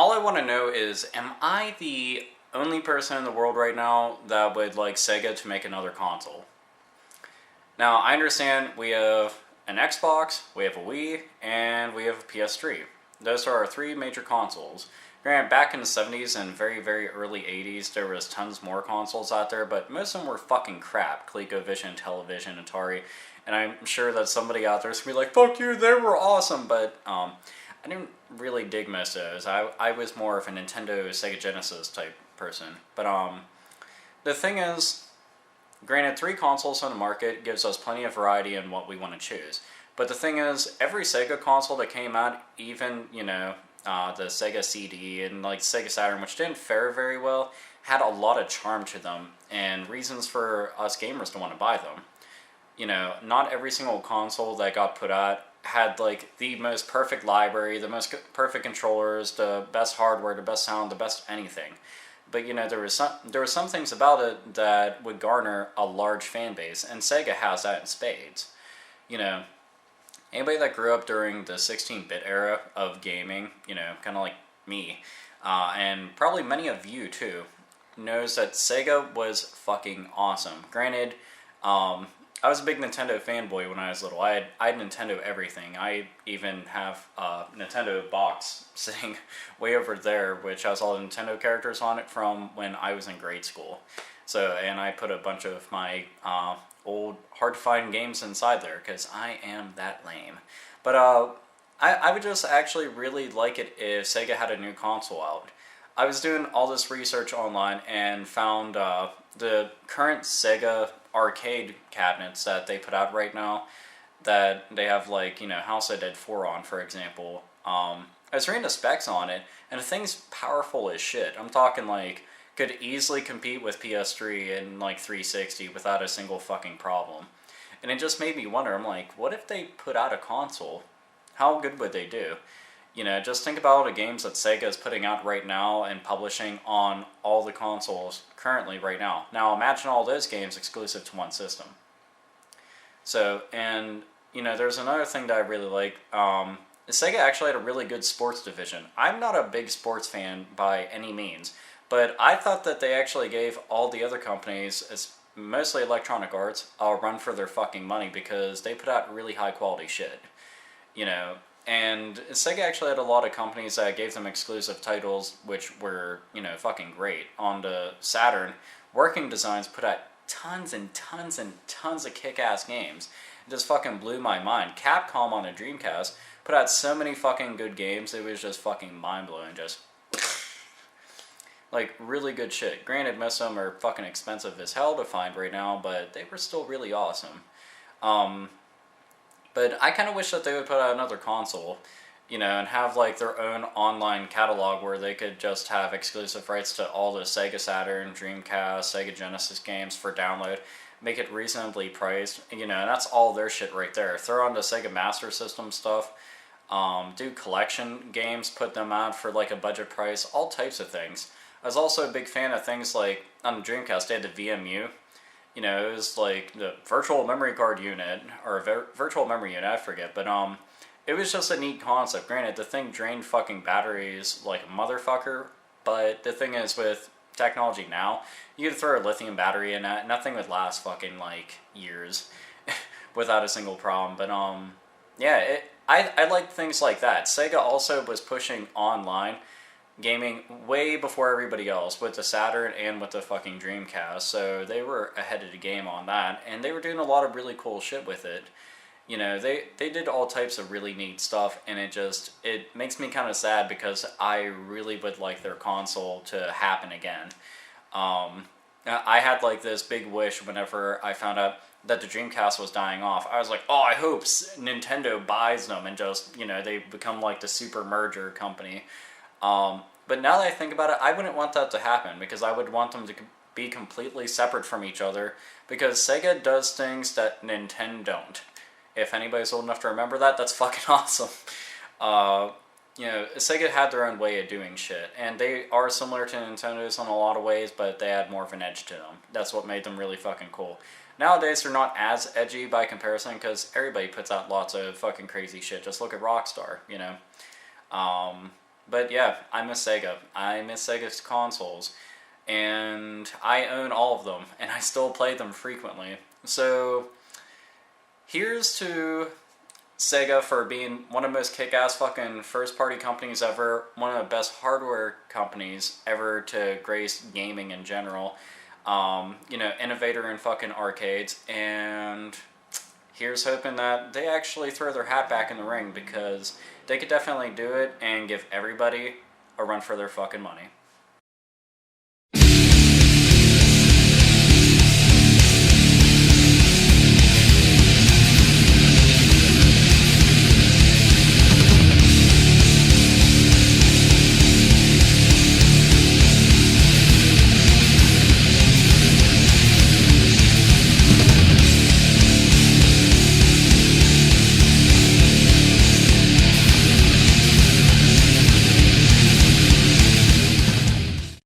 all I want to know is, am I the only person in the world right now that would like Sega to make another console? Now, I understand we have an Xbox, we have a Wii, and we have a PS3. Those are our three major consoles. Granted, back in the 70s and very, very early 80s, there was tons more consoles out there, but most of them were fucking crap. ColecoVision, Television, Atari, and I'm sure that somebody out there is going to be like, fuck you, they were awesome, but I didn't really dig most of those. I was more of a Nintendo, Sega Genesis type person. But the thing is, granted, three consoles on the market gives us plenty of variety in what we want to choose. But the thing is, every Sega console that came out, even, the Sega CD and like Sega Saturn, which didn't fare very well, had a lot of charm to them and reasons for us gamers to want to buy them. Not every single console that got put out had like the most perfect library, the most perfect controllers, the best hardware, the best sound, the best anything. But there was some things about it that would garner a large fan base, and Sega has that in spades. Anybody that grew up during the 16-bit era of gaming, kind of like me, and probably many of you too, knows that Sega was fucking awesome. Granted, I was a big Nintendo fanboy when I was little. I had Nintendo everything. I even have a Nintendo box sitting way over there, which has all the Nintendo characters on it from when I was in grade school. And I put a bunch of my old, hard-to-find games inside there, because I am that lame. But I would just actually really like it if Sega had a new console out. I was doing all this research online and found the current Sega arcade cabinets that they put out right now, that they have House of Dead 4 on, for example. I was reading the specs on it, and the thing's powerful as shit. I'm talking could easily compete with PS3 and 360 without a single fucking problem. And it just made me wonder, I'm like, what if they put out a console? How good would they do? Just think about all the games that Sega is putting out right now and publishing on all the consoles currently right now. Now imagine all those games exclusive to one system. There's another thing that I really like. Sega actually had a really good sports division. I'm not a big sports fan by any means, but I thought that they actually gave all the other companies, mostly Electronic Arts, a run for their fucking money, because they put out really high quality shit. And Sega actually had a lot of companies that gave them exclusive titles, which were, fucking great. On the Saturn, Working Designs put out tons and tons and tons of kick-ass games. It just fucking blew my mind. Capcom on the Dreamcast put out so many fucking good games, it was just fucking mind-blowing. Just really good shit. Granted, most of them are fucking expensive as hell to find right now, but they were still really awesome. But I kind of wish that they would put out another console, and have their own online catalog where they could just have exclusive rights to all the Sega Saturn, Dreamcast, Sega Genesis games for download, make it reasonably priced, and that's all their shit right there. Throw on the Sega Master System stuff, do collection games, put them out for a budget price, all types of things. I was also a big fan of things on the Dreamcast, they had the VMU. It was the virtual memory card unit, or virtual memory unit, I forget, but it was just a neat concept. Granted, the thing drained fucking batteries like a motherfucker, but the thing is, with technology now, you could throw a lithium battery in that, nothing would last fucking years without a single problem. But I like things like that. Sega also was pushing online gaming way before everybody else with the Saturn and with the fucking Dreamcast, so they were ahead of the game on that, and they were doing a lot of really cool shit with it. They did all types of really neat stuff, and it makes me kind of sad because I really would like their console to happen again. I had this big wish whenever I found out that the Dreamcast was dying off. I was like, oh, I hope Nintendo buys them and just, they become the super merger company. But now that I think about it, I wouldn't want that to happen, because I would want them to be completely separate from each other, because Sega does things that Nintendo don't. If anybody's old enough to remember that, that's fucking awesome. Sega had their own way of doing shit, and they are similar to Nintendo's in a lot of ways, but they had more of an edge to them. That's what made them really fucking cool. Nowadays, they're not as edgy by comparison, because everybody puts out lots of fucking crazy shit. Just look at Rockstar, But yeah, I miss Sega. I miss Sega's consoles. And I own all of them, and I still play them frequently. So, here's to Sega for being one of the most kick-ass fucking first-party companies ever, one of the best hardware companies ever to grace gaming in general. Innovator in fucking arcades, and here's hoping that they actually throw their hat back in the ring, because they could definitely do it and give everybody a run for their fucking money.